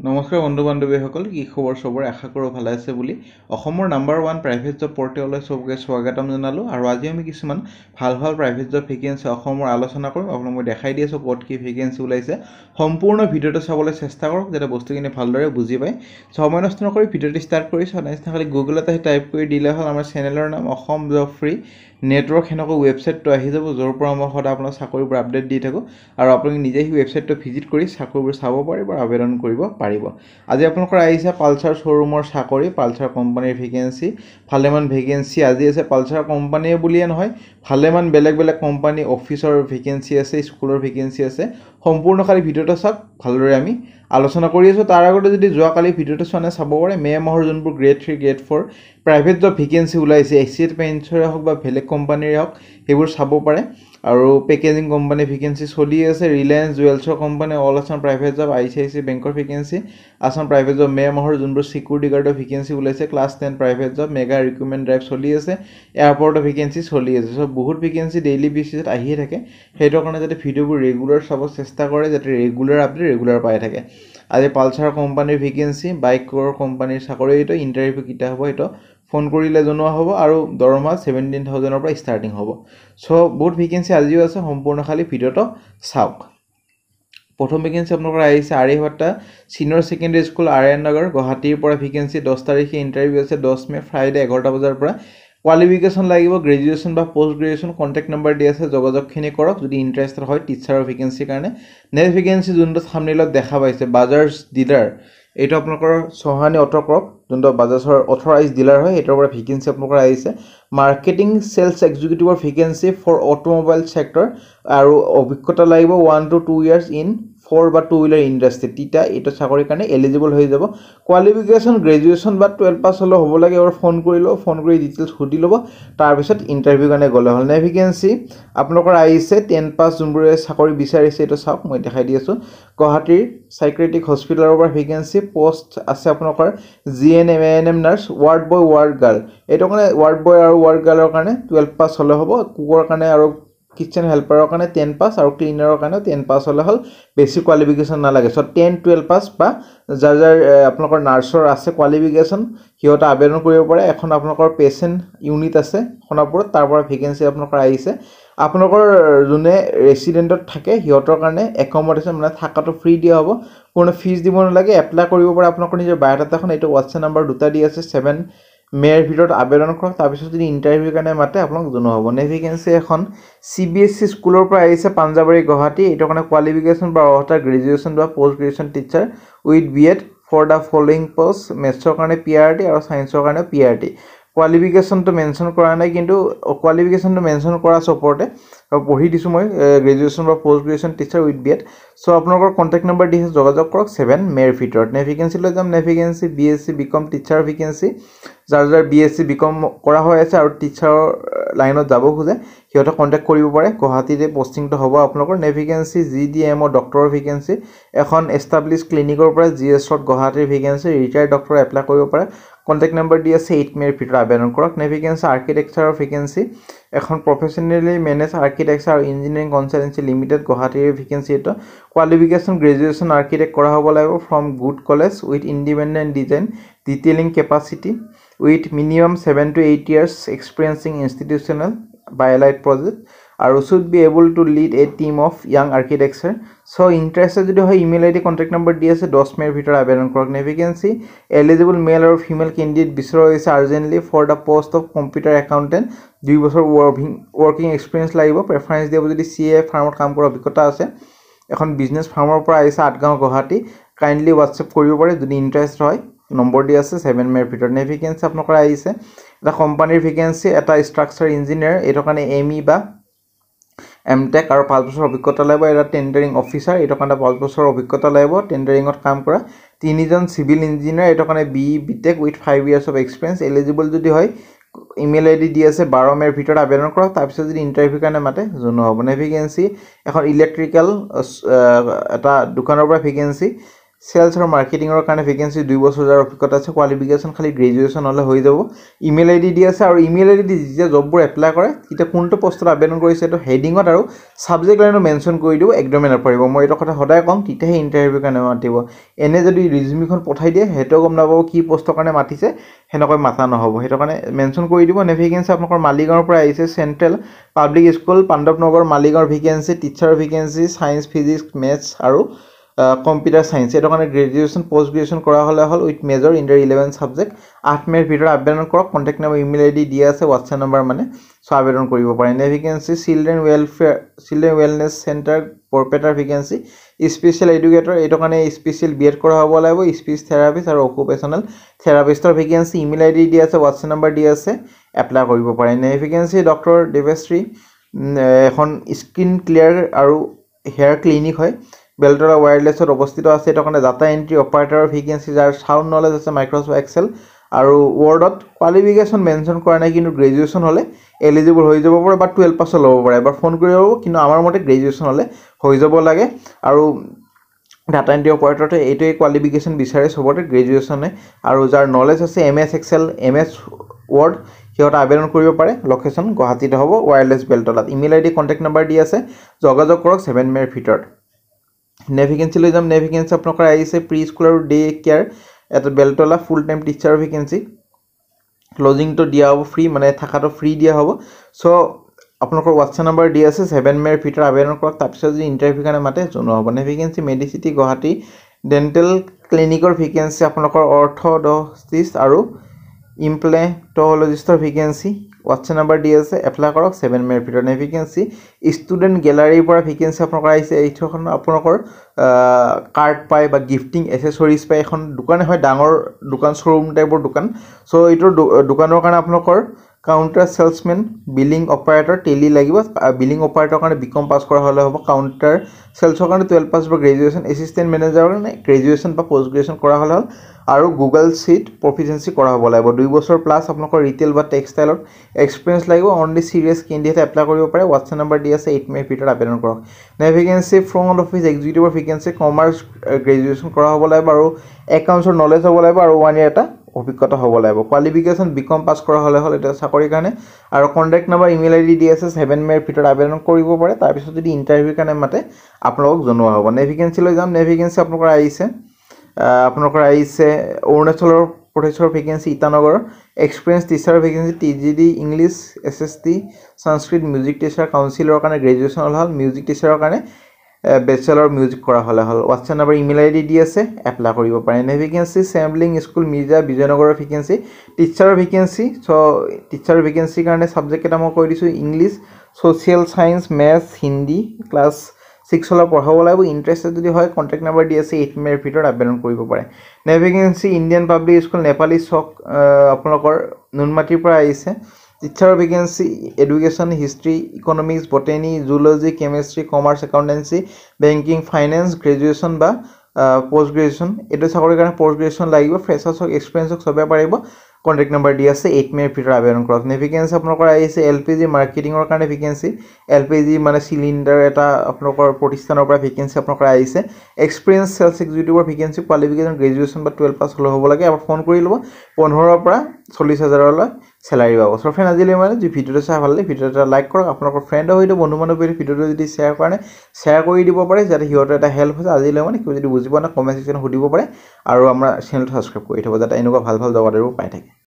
নমস্কাৰ বন্ধু বান্ধৱীসকল কি খবৰ সবৰ আশা কৰোঁ ভালে আছে বুলি অসমৰ নাম্বাৰ 1 প্ৰাইভেট জব পৰ্টেললৈ সবকে স্বাগতম জনালো আৰু আজি আমি কিছুমান ভাল প্ৰাইভেট জব ভেকেন্সি অসমৰ আলোচনা কৰিম আপোনাক মই দেখাই দি আছো ক'ত কি ভেকেন্সি ওলাইছে সম্পূৰ্ণ ভিডিঅটো চাবলৈ চেষ্টা কৰক যাতে বস্তুখিনি ভালদৰে বুজি পায় সময় নষ্ট নকৰি ভিডিঅটো ষ্টাৰ্ট কৰিছো নেক্সট খালি গুগলত আহি টাইপ কৰি দিলে হ'ল আমাৰ চেনেলৰ নাম অসম জব ফ্ৰী নেটৱৰ্ক হেনকৈ ৱেবছাইটটো আহি যাব য'ৰ পৰা মই সদায় আপোনাক চাকৰিবোৰ আপডেট দি থাকোঁ আৰু আপুনি নিজে সেই ৱেবছাইটটো ভিজিট কৰি চাকৰিবোৰ চাব পাৰিব আৰু আবেদন কৰিব পাৰিব আজি আপোনালোকৰ আহিছে পালচাৰ শ্ব'ৰুমৰ চাকৰি পালচাৰ কোম্পানীৰ ভেকেন্সি ভালেমান ভেকেন্সি আজি আছে পালচাৰ কোম্পানীয়ে বুলিয়ে নহয় ভালেমান বেলেগ কোম্পানী অফিচৰ ভেকেন্সি আছে স্কুলৰ ভেকেন্সি আছে সম্পূৰ্ণ খালি ভিডিঅ'টো চাওক ভালদৰে আমি আলোচনা কৰি আছো তাৰ আগতে যদি যোৱাকালি ভিডিঅ'টো চোৱা চাব পাৰে মে মাহৰ যোনবোৰ grade 3 grade 4 private job vacancy ওলাইছে এক্সিট পেইণ্টছৰে হওক বা বেলেগ কোম্পানীৰে হওক সেইবোৰ চাব পাৰে আৰু পেকেজিং কোম্পানী ভেকেন্সি চলি আছে ৰিলায়েন্স জুৱেলছৰ company all Assam private job ICICI বেংকৰ vacancy Assam private job May মাহৰ যোনবোৰ সিকিউৰিটি গাৰ্ডৰ ভেকেন্সি ওলাইছে class 10 private job mega recruitment drive চলি আছে এয়াৰপৰ্টৰ ভেকেন্সি চলি আছে সব বহুত ভেকেন্সি ডেইলি বেচিছত আহিয়ে থাকে সেইটোৰ কাৰণে যাতে ভিডিঅ'বোৰ ৰেগুলাৰ চাব চেষ্টা কৰে যাতে ৰেগুলাৰ আপডেট ৰেগুলাৰ পাই থাকে আজি পালচাৰ কোম্পানীৰ ভেকেন্সি বাইকৰ কোম্পানীৰ চাকৰি এইটো ইণ্টাৰভিউ কিটা হ'ব এইটো ফোন কৰিলে জনোৱা হ'ব আৰু দৰমহা 17,000 ৰ পৰা ষ্টাৰ্টিং হ'ব সো বহুত ভেকেন্সি আজিও আছে সম্পূৰ্ণ খালি ভিডিঅ'টো চাওক প্ৰথম ভেকেন্সি আপোনালোকৰ আহিছে আৰিহত্তা সিনিয়ৰ সেকেন্ডাৰী স্কুল আৰএন নগৰ গুৱাহাটীৰ পৰা ভেকেন্সি 10 তাৰিখে ইণ্টাৰভিউ আছে 10 মে ফ্ৰাইডে 11টা বজাৰ পৰা কোৱালিফিকেশ্যন লাগিব গ্ৰেজুৱেশ্যন বা পোষ্ট গ্ৰেজুৱেশ্যন কন্টেক্ট নম্বৰ দি আছে যোগাযোগখিনি কৰক যদি ইন্টাৰেষ্টেড হয় টিচাৰৰ ভেকেন্সিৰ কাৰণে নেক্সট ভেকেন্সি যোনটো থাম্বনেইলত দেখা পাইছে বাজাজ ডিলাৰ এইটো আপোনালোকৰ সোহানী অটোক্ৰপ যোনটো বাজাজৰ অথৰাইজ ডিলাৰ হয় এটাৰ পৰা ভেকেন্সি আপোনালোকৰ আহিছে মাৰ্কেটিং সেলস এক্সিকিউটিভৰ ভেকেন্সি ফৰ অটোমোবাইল সেক্টৰ আৰু অভিজ্ঞতা লাগিব 1 to 2 ইয়াৰ্স ইন 4 বা 2 হুইলাৰ ইন্ডাষ্ট্ৰি তিটা এটা চাকৰিৰ কাৰণে এলিজিবল হৈ যাব কোৱালিফিকেশ্যন গ্ৰেজুৱেশ্যন বা 12 পাছ হলে হ'ব লাগে আৰু ফোন কৰি ডিটেইলছ সুধি ল'ব তাৰ পিছত ইন্টাৰভিউ কাৰণে গলে হ'ল নে ভেকেন্সি আপোনালোকৰ আহিছে 10 পাছ যোনবোৰে চাকৰি বিচাৰিছে এটা চাওক মই দেখাই দি আছো গুৱাহাটীৰ সাইক্ৰেটিক হস্পিটালৰ পৰা ভেকেন্সি পোষ্ট আছে আপোনালোকৰ GNM ANM nurse ward boy ward girl এইটো কাৰণে ৱাৰ্ড বয় আৰু ৱাৰ্ড গাৰ্লৰ কাৰণে 12 পাছ হলে হ'ব কুকৰ কাৰণে আৰু কিচেন হেল্পাৰৰ কাৰণে 10 পাছ আৰু ক্লিনাৰৰ কাৰণে 10 পাছ হলে হ'ল বেসিক কোৱালিফিকেশ্যন নালাগে সো 10 12 পাছ বা যাৰ আপোনালোকৰ নাৰ্ছৰ আছে কোৱালিফিকেশ্যন হিয়ত আবেদন কৰিব পাৰে এখন আপোনালোকৰ পেশেন্ট ইউনিট আছে খনাপুৰত তাৰ পৰা ভেকেন্সি আপোনালোকৰ আহিছে আপোনালোকৰ যোনে ৰেসিডেন্টত থাকে হিয়তৰ কাৰণে একমোডেশন মানে থাকাটো ফ্ৰী দিয়া হ'ব কোনো ফিজ দিব নালাগে এপ্লাই কৰিব পাৰে আপোনালোকৰ নিজৰ বায়োডাটাখন এইটো WhatsApp নম্বৰ দুটা দি আছে 7 মেৰ ভিতৰত আবেদন কৰক তাৰ পিছত যদি ইন্টাৰভিউ কাৰণে মাতে আপোনাক জনোৱা হ'ব নে ভেকেন্সি এখন CBSE স্কুলৰ পৰা আহিছে পাঞ্জাবাৰী গুৱাহাটী এইটো কাৰণে কোৱালিফিকেশ্যন বা অৰ্হতা গ্ৰেজুৱেশ্যন বা post graduation teacher with BEd for the following post মেথছৰ কাৰণে PRT আৰু সায়েন্সৰ কাৰণে PRT কোৱালিফিকেশ্যনটো মেনশন কৰা নাই কিন্তু কোৱালিফিকেশ্যনটো মেনশন কৰা সপৰ্টে পঢ়ি দিছো মই গ্ৰেজুৱেশ্যন বা post graduation teacher with B Ed so আপোনালোকৰ কন্টাক্ট নম্বৰ দি যোগাযোগ কৰক 7 মেৰ ভিতৰত নে ভেকেন্সি লৈ যাম নে vacancy BSc BCom teacher vacancy যাৰ BSc BCom কৰা হৈ আছে আৰু টিচাৰৰ লাইনত যাব খুজে হিয়তে কন্টাক্ট কৰিব পাৰে গুৱাহাটীতে পোষ্টিংটো হ'ব আপোনালোকৰ নে ভেকেন্সি GDM ডক্টৰৰ ভেকেন্সি এখন এষ্টাবলিশ ক্লিনিকৰ পৰা GSত গুৱাহাটীৰ ভেকেন্সি ৰিটায়াৰ্ড ডক্টৰ এপ্লাই কৰিব পাৰে কন্টাক্ট নম্বৰ দি আছে 8 মেৰ ভিতৰত আবেদন কৰক নে ভেকেন্সি আৰ্কিটেক্সাৰৰ ভেকেন্সি এখন প্ৰফেশনালি মেনেজ আৰ্কিটেক্সাৰ আৰু ইঞ্জিনিয়াৰিং কনসালটেন্সি লিমিটেড গুৱাহাটীৰ ভেকেন্সি এটা কোৱালিফিকেশ্যন গ্ৰেজুৱেশ্যন আৰ্কিটেক্ট কৰা হ'ব লাগিব from good college with independent design detailing capacity with minimum 7 to 8 years experience in institutional by allied project আৰু should be able to lead a team of young architects so interested যদি হয় email ID contact number দি আছে 10 মেৰ ভিতৰত আবেদন কৰক নে ভেকেন্সি এলিজিবল মেল আৰু ফিমেল ক্যান্ডিডেট বিচৰা হৈছে urgently for the post of computer accountant 2 বছৰ ওয়াৰ্কিং এক্সপেৰিয়েন্স লাগিব প্ৰেফাৰেন্স দিব যদি CA ফাৰ্মত কাম কৰা অভিজ্ঞতা আছে এখন বিজনেছ ফাৰ্মৰ পৰা আহিছে আটগাঁও গুৱাহাটী কাইন্ডলি WhatsApp কৰিব পাৰে যদি ইন্টাৰেষ্ট হয় নম্বৰ দি আছে 7 মেৰ ভিতৰত নে ভেকেন্সি আপোনালোকৰ আহিছে এটা কোম্পানীৰ ভেকেন্সি এটা ষ্ট্ৰাকচাৰ ইঞ্জিনিয়াৰ এইটো কাৰণে ME বা MTech আৰু 5 বছৰ অভিজ্ঞতা লাগিব এটা টেন্ডাৰিং অফিচাৰ এইটো কাৰণে 5 বছৰ অভিজ্ঞতা লাগিব টেন্ডাৰিংত কাম কৰা তিনিজন সিভিল ইঞ্জিনিয়াৰ এইটো কাৰণে BE BTech with 5 years of experience eligible যদি হয় ইমেইল আইডি দি আছে 12 মেৰ ভিতৰত আবেদন কৰক তাৰ পিছত যদি ইন্টাৰভিউ কাৰণে মাতে জনোৱা হ'ব নে ভেকেন্সি এখন ইলেক্ট্ৰিক্যাল এটা দোকানৰ পৰা ভেকেন্সি সেলস আৰু মাৰ্কেটিঙৰ কাৰণে ভেকেঞ্চি 2 বছৰৰ অভিজ্ঞতা আছে কোৱালিফিকেশ্যন খালি গ্ৰেজুৱেশ্যন হ'লে হৈ যাব ইমেইল আইডি দি আছে আৰু ইমেইল আইডি দি যেতিয়া জববোৰ এপ্লাই কৰে তেতিয়া কোনটো পোষ্টত আবেদন কৰিছে এইটো হেডিঙত আৰু ছাবজেক্ট লাইনত মেনশ্যন কৰি দিব একদমেই নপৰিব মই এইটো কথা সদায় কওঁ তেতিয়াহে ইণ্টাৰভিউৰ কাৰণে মাতিব এনে যদি ৰিজিউমিখন পঠাই দিয়ে সেইটো গম নাপাব কি পোষ্টৰ কাৰণে মাতিছে সেনেকৈ মাতা নহ'ব সেইটো কাৰণে মেনশ্যন কৰি দিব নে ভেকেঞ্চি আপোনালোকৰ মালিগাঁৱৰ পৰা আহিছে চেণ্ট্ৰেল পাব্লিক স্কুল পাণ্ডৱনগৰ মালিগাঁৱৰ ভেকেঞ্চি টিচাৰৰ ভেকেঞ্চি ছায়েন্স ফিজিক্স মেথছ আৰু কম্পিউটাৰ ছায়েন্স এইটো কাৰণে গ্ৰেজুৱেশ্যন পষ্ট গ্ৰেজুৱেশ্যন কৰা হ'লে হ'ল with major in the 11 subject 8 মে'ৰ ভিতৰত আবেদন কৰক কণ্টেক্ট নম্বৰ ইমেইল আইডি দিয়া আছে হোৱাটছএপ নম্বৰ মানে চ' আবেদন কৰিব পাৰে নে ভেকেঞ্চি চিলড্ৰেন ৱেলনেছ চেণ্টাৰ বৰপেটাৰ ভেকেঞ্চি স্পেচিয়েল এডুকেটৰ এইটো কাৰণে স্পেচিয়েল BEd কৰা হ'ব লাগিব স্পীচ থেৰাপিষ্ট আৰু অকুপেশ্যনেল থেৰাপিষ্টৰ ভেকেঞ্চি ইমেইল আইডি দিয়া আছে হোৱাটছএপ নম্বৰ দিয়া আছে এপ্লাই কৰিব পাৰে নে ভেকেঞ্চি ডক্টৰ দেৱশ্ৰী এখন স্কিন ক্লিয়াৰ আৰু হেয়াৰ ক্লিনিক হয় বেলতলা ৱায়াৰলেছত অৱস্থিত আছে এইটো কাৰণে ডাটা এণ্ট্ৰি অপাৰেটৰৰ ভেকেঞ্চি যাৰ চাউণ্ড নলেজ আছে মাইক্ৰ'ছফ্ট এক্সেল আৰু ৱৰ্ডত কোৱালিফিকেশ্যন মেনশ্যন কৰা নাই কিন্তু গ্ৰেজুৱেশ্যন হ'লে এলিজিবল হৈ যাব পাৰে বা 12 পাছত ল'ব পাৰে এবাৰ ফোন কৰি ল'ব কিন্তু আমাৰ মতে গ্ৰেজুৱেশ্যন হ'লে হৈ যাব লাগে আৰু ডাটা এণ্ট্ৰি অপাৰেটৰতে এইটোৱে কোৱালিফিকেশ্যন বিচাৰে চবতে গ্ৰেজুৱেশ্যনে আৰু যাৰ নলেজ আছে MS এক্সেল MS ৱৰ্ড সিহঁতে আবেদন কৰিব পাৰে লোকেশ্যন গুৱাহাটীতে হ'ব ৱায়াৰলেছ বেলতলাত ইমেইল আইডি কণ্টেক্ট নম্বৰ দি আছে যোগাযোগ কৰক 7 মে'ৰ ভিতৰত নে ভেকেঞ্চি লৈ যাম নে ভেকেঞ্চি আপোনালোকৰ আহিছে প্ৰি স্কুল আৰু ডে কেয়াৰ এটা বেলতলা ফুল টাইম টিচাৰৰ ভেকেঞ্চি লজিংটো দিয়া হ'ব ফ্ৰী মানে থাকাটো ফ্ৰী দিয়া হ'ব চ' আপোনালোকৰ হোৱাটছএপ নম্বৰ দি আছে 7 মে'ৰ ভিতৰত আবেদন কৰক তাৰপিছত যদি ইণ্টাৰভিউ কাৰণে মাতে জনোৱা হ'ব নে ভেকেঞ্চি মেডিচিটি গুৱাহাটী ডেণ্টেল ক্লিনিকৰ ভেকেঞ্চি আপোনালোকৰ অৰ্থডন্টিষ্ট আৰু ইমপ্লেণ্টলজিষ্টৰ ভেকেঞ্চি হোৱাটছএপ নম্বৰ দি আছে এপ্লাই কৰক 7 মে'ৰ ভিতৰত নে ভেকেঞ্চি ষ্টুডেণ্ট গেলাৰীৰ পৰা ভেকেঞ্চি আপোনালোকৰ আহিছে এইখন আপোনালোকৰ কাৰ্ড পায় বা গিফটিং এচেছৰিজ পায় এখন দোকানে হয় ডাঙৰ দোকান শ্ব'ৰুম টাইপৰ দোকান চ' এইটোৰ দোকানৰ কাৰণে আপোনালোকৰ counter salesman billing operator Tally লাগিব বিলিং অপাৰেটৰ কাৰণে BCom পাছ কৰা হ'লে হ'ব কাউণ্টাৰ চেলছৰ কাৰণে 12 পাছ বা গ্ৰেজুৱেশ্যন এছিষ্টেণ্ট মেনেজাৰৰ কাৰণে গ্ৰেজুৱেশ্যন বা পষ্ট গ্ৰেজুৱেশ্যন কৰা হ'লে হ'ল আৰু গুগল শ্বীট প্ৰফিচিয়েঞ্চি কৰা হ'ব লাগিব 2 বছৰ প্লাছ আপোনালোকৰ ৰিটেইল বা টেক্সটাইলত এক্সপিৰিয়েঞ্চ লাগিব অনলি চিৰিয়াছ কেণ্ডিডেটে এপ্লাই কৰিব পাৰে হোৱাটছএপ নম্বৰ দি আছে 8 মে'ৰ ভিতৰত আবেদন কৰক নে ভেকেঞ্চি ফ্ৰণ্ট অফিচ এক্সিকিউটিভৰ ভেকেঞ্চি কমাৰ্চ গ্ৰেজুৱেশ্যন কৰা হ'ব লাগিব আৰু একাউণ্টছৰ নলেজ হ'ব লাগিব আৰু 1 year এটা অভিজ্ঞতা হ'ব লাগিব কোৱালিফিকেশ্যন BCom পাছ কৰা হ'লে হ'ল এটা চাকৰিৰ কাৰণে আৰু কণ্টেক্ট নম্বৰ ইমেইল আইডি দি আছে 7 মে'ৰ ভিতৰত আবেদন কৰিব পাৰে তাৰপিছত যদি ইণ্টাৰভিউৰ কাৰণে মাতে আপোনালোকক জনোৱা হ'ব নে ভেকেঞ্চি লৈ যাম নে ভেকেঞ্চি আপোনালোকৰ আহিছে অৰুণাচলৰ প্ৰদেশৰ ভেকেঞ্চি ইটানগৰৰ এক্সপিৰিয়েঞ্চ টিচাৰৰ vacancy TGD English SST Sanskrit music teacher counsellor কাৰণে গ্ৰেজুৱেশ্যন হ'লে হ'ল মিউজিক টিচাৰৰ কাৰণে বেচেলৰ মিউজিক কৰা হ'লে হ'ল হোৱাটছএপ নম্বৰ ইমেইল আইডি দি আছে এপ্লাই কৰিব পাৰে নে ভেকেঞ্চি চেম্বলিং স্কুল মিৰ্জা বিজয়নগৰৰ ভেকেঞ্চি টিচাৰৰ ভেকেঞ্চি চ' টিচাৰৰ ভেকেঞ্চিৰ কাৰণে ছাবজেক্ট কেইটা মই কৈ দিছোঁ English social science maths Hindi class 6 হলে পঢ়াব লাগিব ইন্টাৰেষ্টেড যদি হয় কণ্টেক্ট নম্বৰ দি আছে 8 মে'ৰ ভিতৰত আবেদন কৰিব পাৰে নে vacancy Indian public school Nepali Chowk আপোনালোকৰ নুনমাটিৰ পৰা আহিছে টিচাৰৰ vacancy education history economics botany zoology chemistry commerce accountancy banking finance graduation বা পষ্ট গ্ৰেজুৱেশ্যন এইটো চাকৰিৰ কাৰণে পষ্ট গ্ৰেজুৱেশ্যন লাগিব ফ্ৰেছাৰ্ছক এক্সপিৰিয়েঞ্চক চবে পাৰিব কণ্টেক্ট নম্বৰ দি আছে 8 মে'ৰ ভিতৰত আবেদন কৰক নে ভেকেঞ্চি আপোনালোকৰ আহিছে LPG মাৰ্কেটিঙৰ কাৰণে ভেকেঞ্চি LPG মানে চিলিণ্ডাৰ এটা আপোনালোকৰ প্ৰতিষ্ঠানৰ পৰা ভেকেঞ্চি আপোনালোকৰ আহিছে এক্সপিৰিয়েঞ্চ চেলছ এক্সিকিউটিভৰ ভেকেঞ্চি কোৱালিফিকেশ্যন গ্ৰেজুৱেশ্যন বা 12 পাছ হ'লে হ'ব লাগে এবাৰ ফোন কৰি ল'ব 15,000 পৰা 40,000লৈ চেলাৰী পাব চ' ফ্ৰেণ্ড আজিলৈ মানে যদি ভিডিঅ'টো চাই ভাল লাগে ভিডিঅ'টো এটা লাইক কৰক আপোনালোকৰ ফ্ৰেণ্ডৰ সৈতে বন্ধু বান্ধৱীৰ ভিডিঅ'টো যদি শ্বেয়াৰ কৰে শ্বেয়াৰ কৰি দিব পাৰে যাতে সিহঁতৰ এটা হেল্প হৈছে আজিলৈ মানে কিবা যদি বুজি পোৱা নাই কমেণ্ট ছেকশ্যনত সুধিব পাৰে আৰু আমাৰ চেনেলটো ছাবস্ক্ৰাইব কৰি থ'ব যাতে এনেকুৱা ভাল জব পাই থাকে